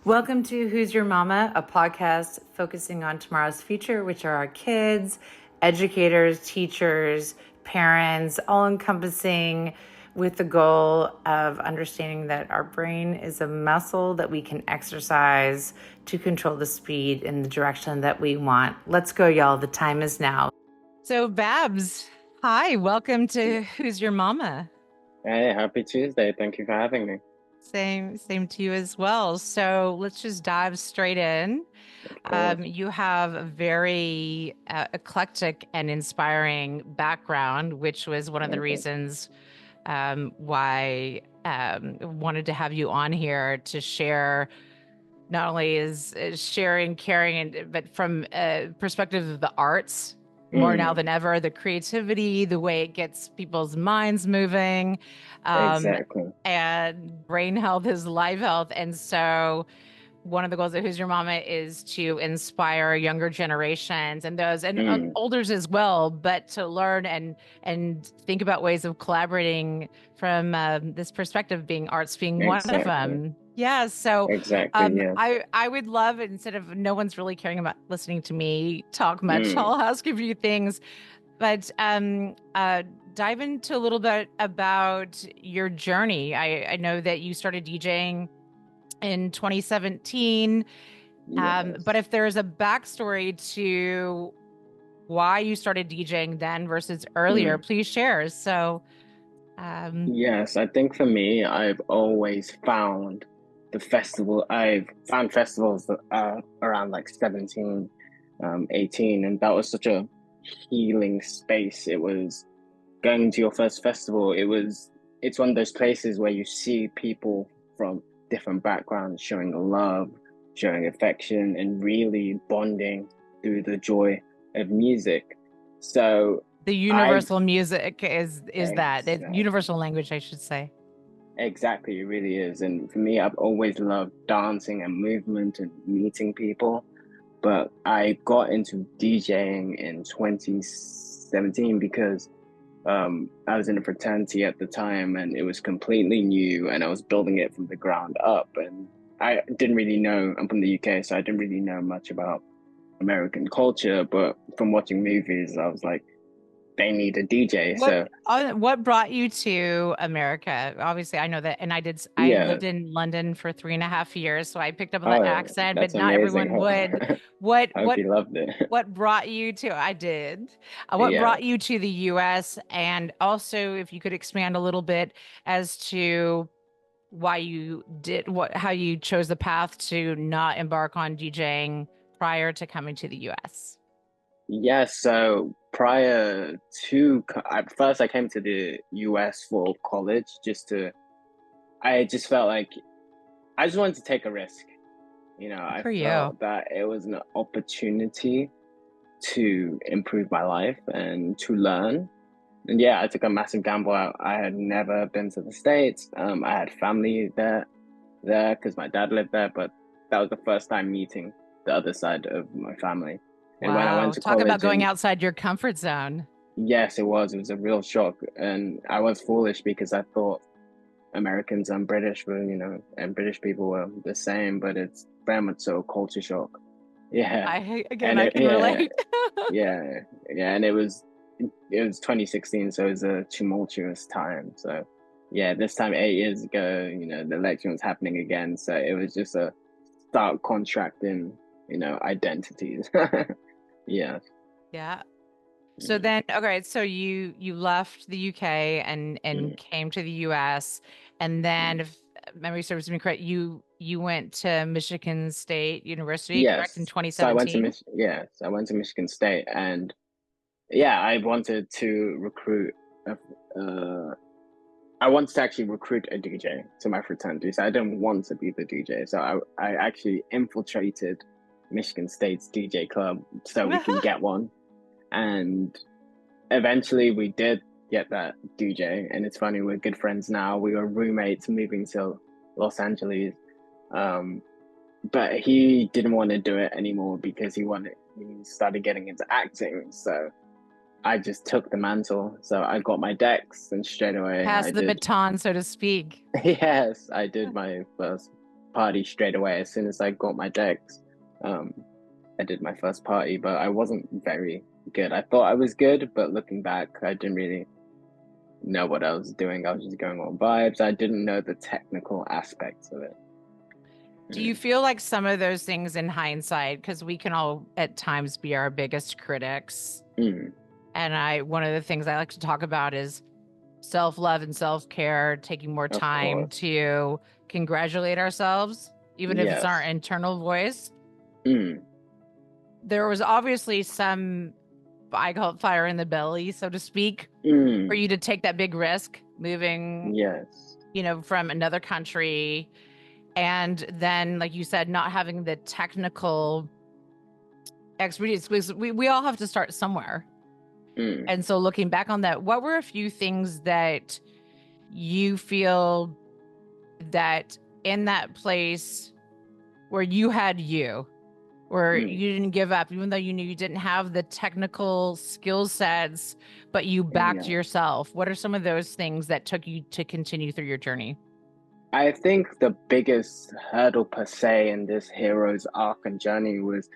Welcome to Who's Your Mama, a podcast focusing on tomorrow's future, which are our kids, educators, teachers, parents, all encompassing with the goal of understanding that our brain is a muscle that we can exercise to control the speed in the direction that we want. Let's go, y'all. The time is now. So, Babz, hi, welcome to Who's Your Mama? Hey, happy Tuesday. Thank you for having me. Same to you as well. So let's just dive straight in. Of course. You have a very eclectic and inspiring background, which was one of the Okay. reasons why wanted to have you on here to share. Not only is sharing, caring, but from a perspective of the arts, more now Mm, than ever, the creativity, the way it gets people's minds moving, um, exactly. and brain health is life health. And so one of the goals of Who's Your Mama is to inspire younger generations and those and Mm, olders as well, but to learn and think about ways of collaborating from this perspective, being arts being one of exactly. them. Yeah, so Exactly. Yeah. I would love, instead of no one's really caring about listening to me talk much, Mm, I'll ask a few things, but dive into a little bit about your journey. I know that you started DJing in 2017. But yes. if there's a backstory to why you started DJing then versus earlier, Mm, please share. So, um, yes. I think for me, I've always found I've found festivals around like 17, 18, and that was such a healing space. It was going to your first festival. It's one of those places where you see people from different backgrounds showing love, showing affection, and really bonding through the joy of music. So the I universal music is that it, exactly universal language, I should say. exactly it really is. And for me, I've always loved dancing and movement and meeting people. But I got into DJing in 2017 because I was in a fraternity at the time and it was completely new and I was building it from the ground up. And I didn't really know, I'm from the UK, so I didn't really know much about American culture. But from watching movies, I was like, they need a DJ. So What brought you to America? Obviously, I know that, and I yeah. lived in London for 3.5 years, so I picked up on that Oh, accent, but that's not amazing. everyone would. What I hope what you loved it. what brought you to? I did. What Yeah. brought you to the US? And also, if you could expand a little bit as to why you did how you chose the path to not embark on DJing prior to coming to the US. Yeah, so prior to, first I came to the US for college I just felt like I just wanted to take a risk. Good I for you. felt that it was an opportunity to improve my life and to learn. And yeah, I took a massive gamble. I had never been to the States. I had family there because my dad lived there, but that was the first time meeting the other side of my family. And when I went Wow. to Talk about college going in outside your comfort zone. yes, it was. It was a real shock. And I was foolish because I thought Americans and British were, and British people were the same, but it's very much so a culture shock. Yeah. Again, And I can yeah, relate. yeah, yeah. And it was 2016, so it was a tumultuous time. So yeah, this time 8 years ago, the election was happening again. So it was just a stark contract in, identities. Yeah. Yeah. So then, okay, so you left the UK and Mm, came to the US, and then, mm. if memory serves me correct, you went to Michigan State University, correct, in Yes. So 2017? I went to Michigan State and yeah, I wanted to a, uh I wanted to actually recruit a DJ to my fraternity. So I didn't want to be the DJ. So I actually infiltrated Michigan State's DJ club so we can get one. And eventually we did get that DJ. And it's funny, we're good friends now. We were roommates moving to Los Angeles. Um, but he didn't want to do it anymore because he started getting into acting. So I just took the mantle. So I got my decks and straight away Pass I the did. baton, so to speak. Yes, I did my first party straight away. As soon as I got my decks, I did my first party, but I wasn't very good. I thought I was good, but looking back, I didn't really know what I was doing. I was just going on vibes. I didn't know the technical aspects of it. Do you feel like some of those things in hindsight, because we can all at times be our biggest critics, and one of the things I like to talk about is self-love and self-care, taking more time to congratulate ourselves, even if it's our internal voice. There was obviously some, I call it fire in the belly, so to speak, for you to take that big risk moving, from another country. And then, like you said, not having the technical expertise, because we all have to start somewhere. And so looking back on that, what were a few things that you feel that in that place where you had where you didn't give up, even though you knew you didn't have the technical skill sets, but you backed yourself? What are some of those things that took you to continue through your journey? I think the biggest hurdle per se in this hero's arc and journey was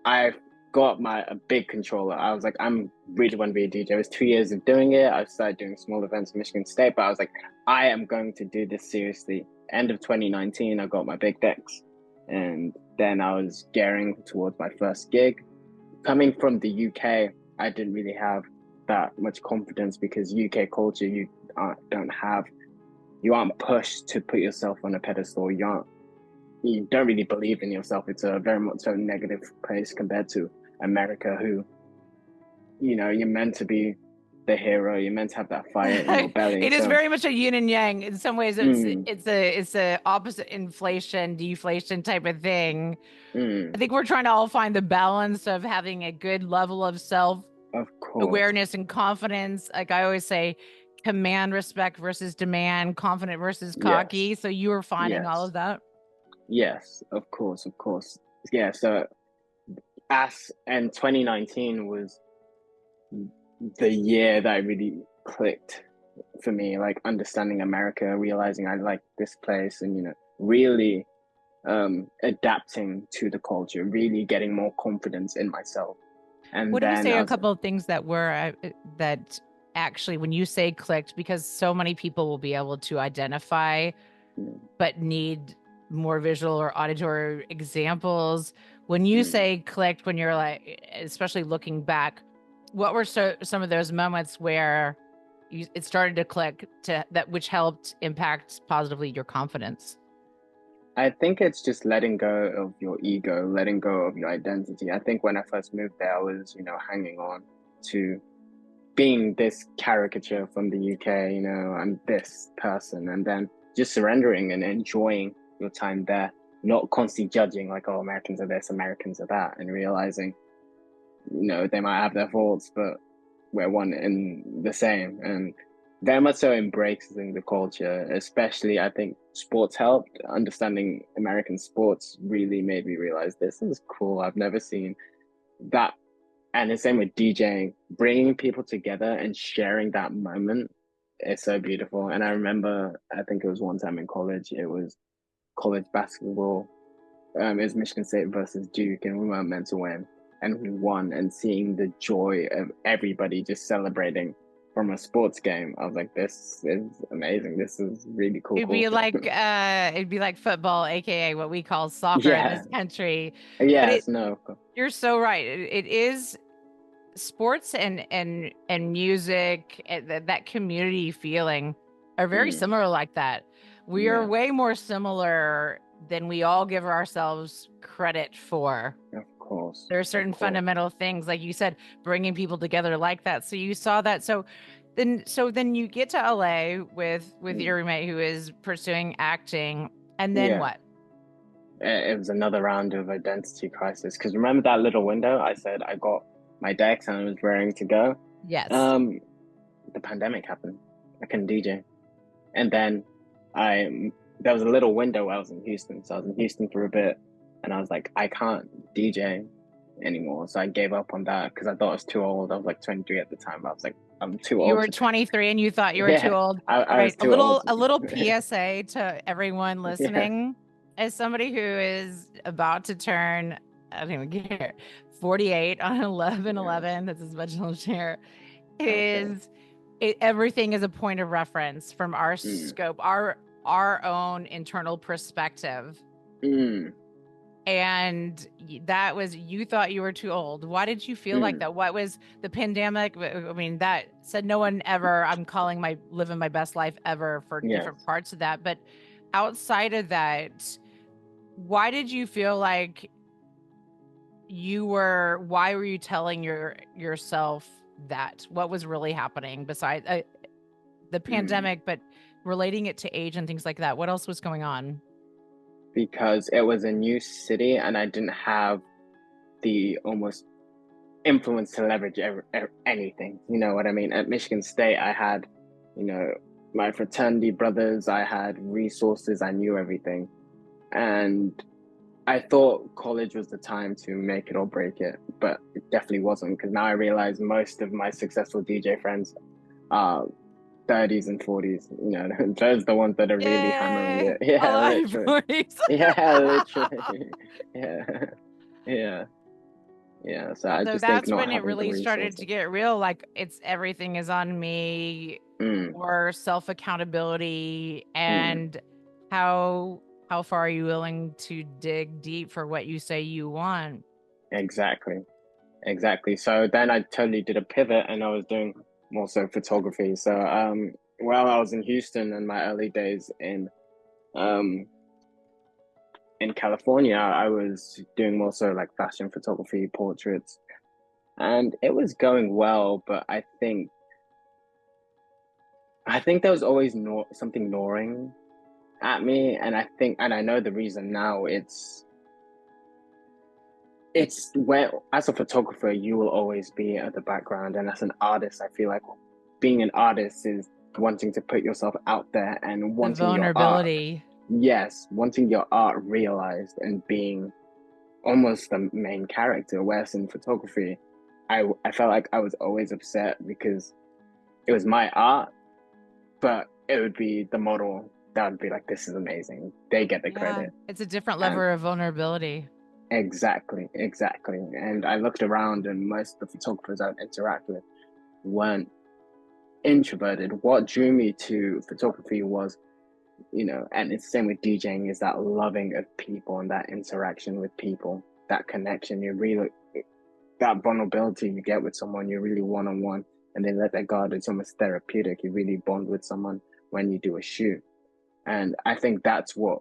I got a big controller. I was like, I'm really want to be a DJ. It was 2 years of doing it. I started doing small events in Michigan State, but I was like, I am going to do this seriously. End of 2019, I got my big decks. And then I was gearing towards my first gig. Coming from the UK, I didn't really have that much confidence because UK culture, you aren't pushed to put yourself on a pedestal. You don't really believe in yourself. It's a very much so negative place compared to America, who, you're meant to be the hero. You're meant to have that fire in your belly. It is very much a yin and yang. In some ways, it's a opposite inflation, deflation type of thing. I think we're trying to all find the balance of having a good level of self-awareness and confidence. Like I always say, command respect versus demand, confident versus cocky. So you were finding all of that? Yes, of course. Yeah, so and 2019 was the year that really clicked for me, like understanding America, realizing I like this place, and really adapting to the culture, really getting more confidence in myself. And what do you say a couple of things that were that actually, when you say clicked, because so many people will be able to identify but need more visual or auditory examples. When you say clicked, when you're like, especially looking back, what were some of those moments where it started to click which helped impact positively your confidence? I think it's just letting go of your ego, letting go of your identity. I think when I first moved there, I was, hanging on to being this caricature from the UK, I'm this person, and then just surrendering and enjoying your time there, not constantly judging like, oh, Americans are this, Americans are that, and realizing, they might have their faults, but we're one and the same. And very much so embracing the culture, especially I think sports helped. Understanding American sports really made me realize this is cool. I've never seen that. And the same with DJing, bringing people together and sharing that moment is so beautiful. And I remember, I think it was one time in college, it was college basketball. It was Michigan State versus Duke, and we weren't meant to win, and we won. And seeing the joy of everybody just celebrating from a sports game, I was like, this is amazing. This is really cool. It'd be like football, aka what we call soccer in this country. Yes, you're so right. It is sports and music, that community feeling are very similar like that. We are way more similar than we all give ourselves credit for. Of course. There are certain fundamental things, like you said, bringing people together like that. So you saw that. So then you get to LA with your roommate who is pursuing acting. And then what? It was another round of identity crisis. Because remember that little window? I said I got my decks and I was raring to go. Yes. The pandemic happened. I couldn't DJ. And then there was a little window where I was in Houston. So I was in Houston for a bit, and I was like, I can't DJ anymore. So I gave up on that because I thought I was too old. I was like 23 at the time. I was like, I'm too old. You were 23 and you thought you were too old. I was too old. A little PSA to everyone listening. as somebody who is about to turn, I don't even care, 48 on 11/11, that's as much as I'll share, Okay. is everything is a point of reference from our Mm. scope, our own internal perspective. Mm. And that was, you thought you were too old. Why did you feel like Mm. that? What was the pandemic? I mean, that said, no one ever, I'm calling my living my best life ever for Yes. different parts of that. But outside of that, why did you feel like why were you telling yourself that? What was really happening besides the Mm. pandemic, but relating it to age and things like that? What else was going on? Because it was a new city and I didn't have the almost influence to leverage anything. You know what I mean? At Michigan State, I had, you know, my fraternity brothers, I had resources, I knew everything. And I thought college was the time to make it or break it, but it definitely wasn't because now I realize most of my successful DJ friends are 30s and 40s. You know, those are the ones that are really hammering Yay! it. Yeah, Alive literally. 40s. Yeah, literally. Yeah, yeah, yeah. So I So just think that's not when it having the really started to resources. get real. Like, it's everything is on me, Mm, or self accountability, mm, and how far are you willing to dig deep for what you say you want? exactly, exactly. So then I totally did a pivot and I was doing more so photography. So while I was in Houston in my early days um in California, I was doing more so like fashion photography, portraits, and it was going well. But I think there was always something gnawing at me, and I know the reason now. It's where as a photographer you will always be at the background, and as an artist, I feel like being an artist is wanting to put yourself out there and The wanting your art. vulnerability. Yes, wanting your art realized and being almost the main character. Whereas in photography, I felt like I was always upset because it was my art, but it would be the model that would be like, "This is amazing." They get the Yeah, credit, it's a different and level of vulnerability. exactly, exactly. And I looked around, and most of the photographers I'd interact with weren't introverted. What drew me to photography was, and it's the same with DJing, is that loving of people and that interaction with people, that connection. You really that vulnerability you get with someone, you're really one on one, and they let their guard. It's almost therapeutic. You really bond with someone when you do a shoot, and I think that's what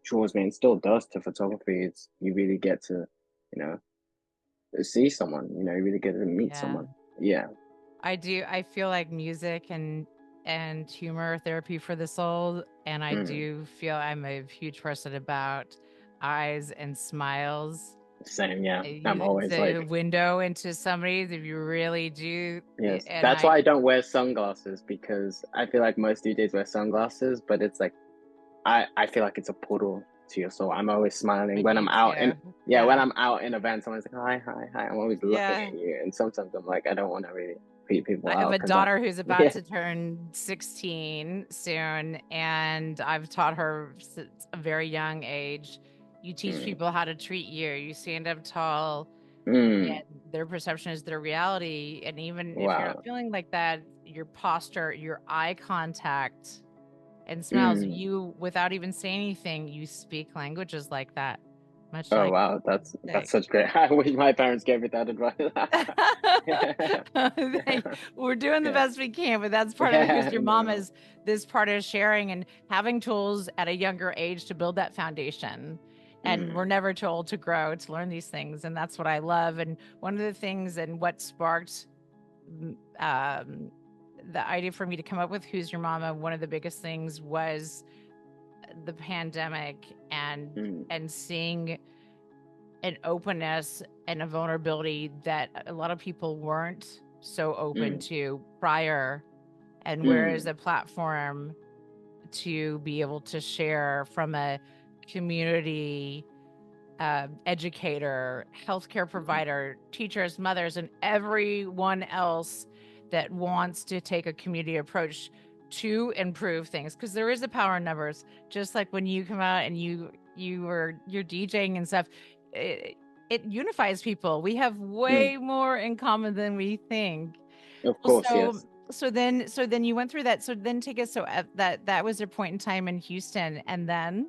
draws me and still does to photography. It's you really get to, you know, see someone. You really get to meet Yeah. someone. Yeah. I do. I feel like music and humor are therapy for the soul, and I Mm. do feel I'm a huge person about eyes and smiles. Same. Yeah. I'm It's always a like, window into somebody's if you really do. yes. And That's why I don't wear sunglasses because I feel like most DJs wear sunglasses, but it's like I feel like it's a portal to your soul. I'm always for smiling when you I'm out in too. yeah, when Yeah. I'm out in events, someone's like, hi, hi, hi. I'm always looking Yeah. at you. And sometimes I'm like, I don't want to really creep people I have out a because I daughter who's about yeah. to turn 16 soon, and I've taught her since a very young age. You teach Mm, people how to treat you. You stand up tall, mm, and their perception is their reality. And even if you're not wow. feeling like that, your posture, your eye contact, and smiles, Mm. you, without even saying anything, you speak languages like that, much Oh like wow, that's music. such great. I wish my parents gave me that advice. We're doing the Yeah. best we can, but that's part of it. Who's Yeah, your mom no. is this part of sharing and having tools at a younger age to build that foundation. And we're Mm, never too old to grow, to learn these things. And that's what I love. And one of the things and what sparked um, the idea for me to come up with Who's Your Mama, one of the biggest things was the pandemic, and mm, seeing an openness and a vulnerability that a lot of people weren't so open mm, to prior, and whereas mm, a platform to be able to share from a community educator, healthcare mm, provider, teachers, mothers, and everyone else that wants to take a community approach to improve things, because there is a power in numbers. Just like when you come out and you you're DJing and stuff, it unifies people. We have way more in common than we think. Of Well, course, yes. so then you went through that. So then take us, so at that was your point in time in Houston, and then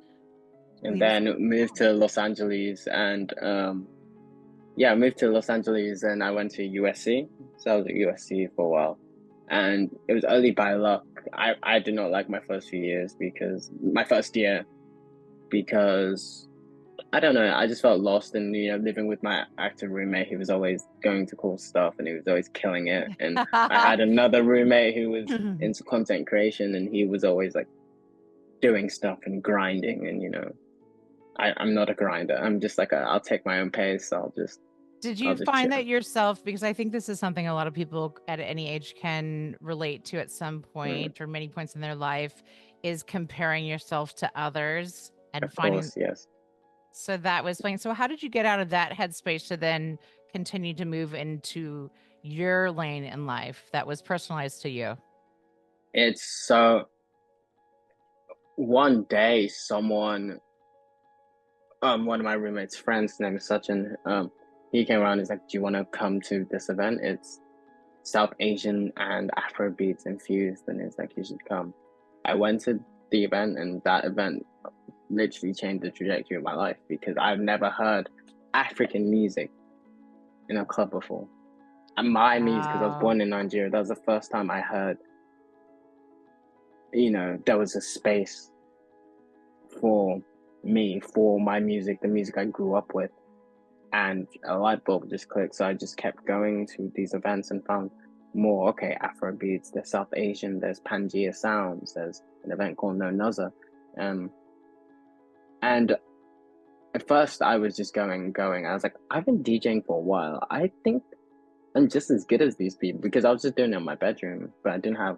And lead us. then moved to Los Angeles, and yeah, I moved to Los Angeles, and I went to USC. So I was at USC for a while, and it was only by luck. I did not like my first few years because my first year because I don't know. I just felt lost in living with my active roommate. He was always going to cool stuff and he was always killing it. And I had another roommate who was into content creation and he was always like doing stuff and grinding. And I'm not a grinder. I'm just like I'll take my own pace. Did I'll you just find chill. that yourself? Because I think this is something a lot of people at any age can relate to at some point or many points in their life, is comparing yourself to others and Of finding. course, yes. So that was fine. So how did you get out of that headspace to then continue to move into your lane in life that was personalized to you? It's so one day someone one of my roommate's friends named Sachin, he came around, he's like, do you want to come to this event? It's South Asian and Afrobeats infused, and it's like, you should come. I went to the event, and that event literally changed the trajectory of my life because I've never heard African music in a club before. And my music, because I was born in Nigeria, that was the first time I heard, there was a space for me, for my music, the music I grew up with. And a light bulb just clicked. So I just kept going to these events and found more. Okay, Afrobeats, there's South Asian, there's Pangea Sounds, there's an event called No Nuzza. And at first I was just going. I was like, I've been DJing for a while. I think I'm just as good as these people because I was just doing it in my bedroom, but I didn't have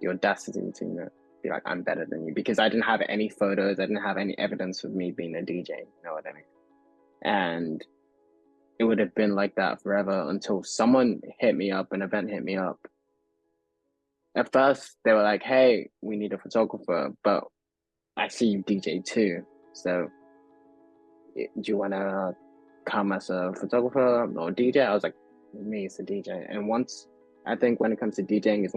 the audacity to, be like, I'm better than you because I didn't have any photos. I didn't have any evidence of me being a DJ. You know what I mean? And it would have been like that forever until someone hit me up, an event hit me up. At first, they were like, hey, we need a photographer, but I see you DJ too. So do you want to come as a photographer or DJ? I was like, me as a DJ. And I think when it comes to DJing is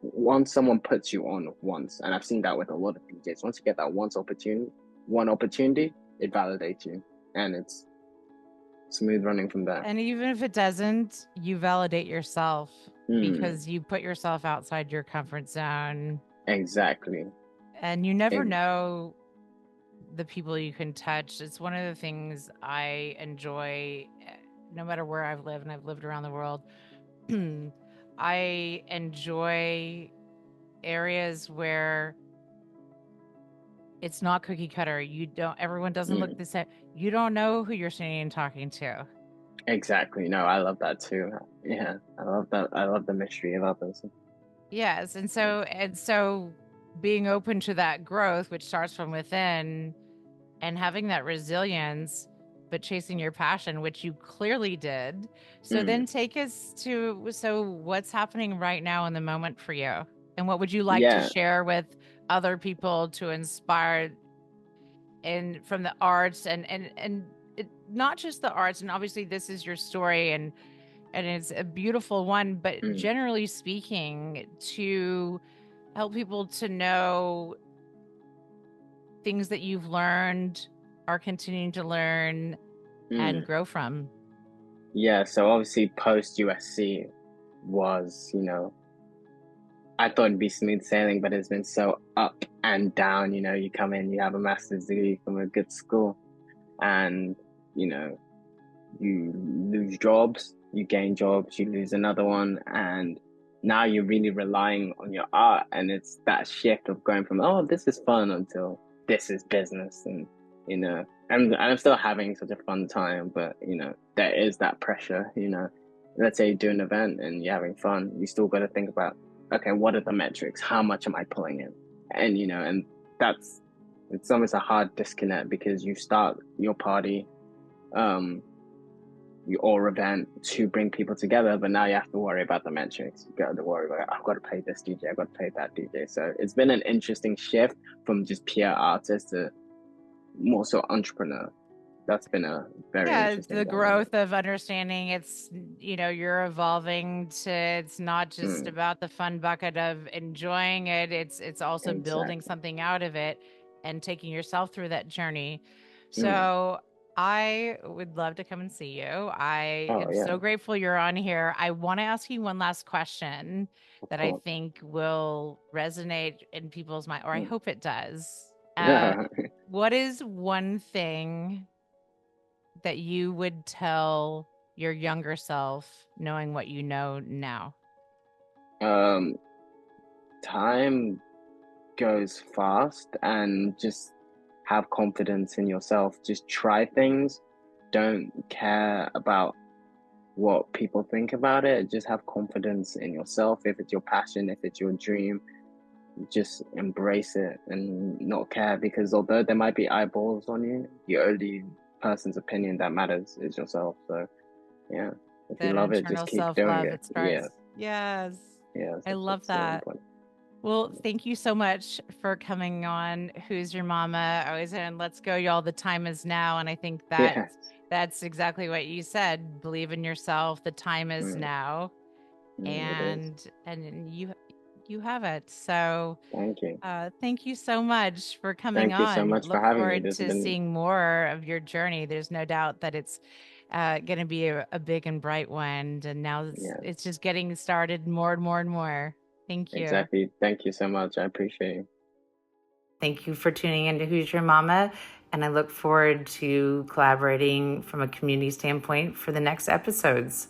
once someone puts you on once, and I've seen that with a lot of DJs, once you get that one opportunity, it validates you. And it's smooth running from there. And even if it doesn't, you validate yourself because you put yourself outside your comfort zone. Exactly. And you never know the people you can touch. It's one of the things I enjoy, no matter where I've lived, and I've lived around the world. I enjoy areas where it's not cookie cutter. Everyone doesn't look the same. You don't know who you're standing and talking to. Exactly. No, I love that too. Yeah, I love that. I love the mystery of others. Yes. And so being open to that growth, which starts from within, and having that resilience, but chasing your passion, which you clearly did. So then take us to, so what's happening right now in the moment for you? And what would you like to share with other people to inspire from the arts and not just the arts? And obviously this is your story and it's a beautiful one, but generally speaking, to help people to know things that you've learned, are continuing to learn and grow from. Yeah, so obviously post USC was, I thought it'd be smooth sailing, but it's been so up and down. You come in, you have a master's degree from a good school, and you lose jobs, you gain jobs, you lose another one, and now you're really relying on your art. And it's that shift of going from, oh, this is fun, until this is business. And I'm still having such a fun time, but there is that pressure. Let's say you do an event and you're having fun, you still got to think about, okay, what are the metrics? How much am I pulling in? And and it's almost a hard disconnect because you start your party, your event to bring people together, but now you have to worry about the metrics. You got to worry about, I've got to pay this DJ, I've got to pay that DJ. So it's been an interesting shift from just pure artist to more so entrepreneur. That's been a very Yeah, it's interesting the one. growth of understanding it's, you're evolving to, it's not just Mm, about the fun bucket of enjoying it. It's also building exactly. something out of it and taking yourself through that journey. Mm. So I would love to come and see you. I Oh am yeah, so grateful you're on here. I want to ask you one last question of that I course. think will resonate in people's mind, or I Mm. hope it does. Yeah. What is one thing that you would tell your younger self knowing what you know now? um, Time goes fast, and just have confidence in yourself. Just try things. Don't care about what people think about it. Just have confidence in yourself. If it's your passion, if it's your dream, just embrace it and not care, because although there might be eyeballs on you, the only person's opinion that matters is yourself. So yeah, if you That love it, just internal keep doing self-love, it. it starts. Yes, Yes. yes, I love it's so that. important. Well, thank you so much for coming on Who's Your Mama? Always in Let's Go Y'all, the time is now. And I think that Yes, that's exactly what you said. Believe in yourself. The time is mm, now. it is. And you have it. So Thank you. thank you so much for coming Thank you so on. much for Look having me. forward This has to been, seeing more of your journey. There's no doubt that it's going to be a big and bright one. And now yeah, it's just getting started more and more and more. Thank you. exactly. Thank you so much. I appreciate it. Thank you for tuning into Who's Your Mama. And I look forward to collaborating from a community standpoint for the next episodes.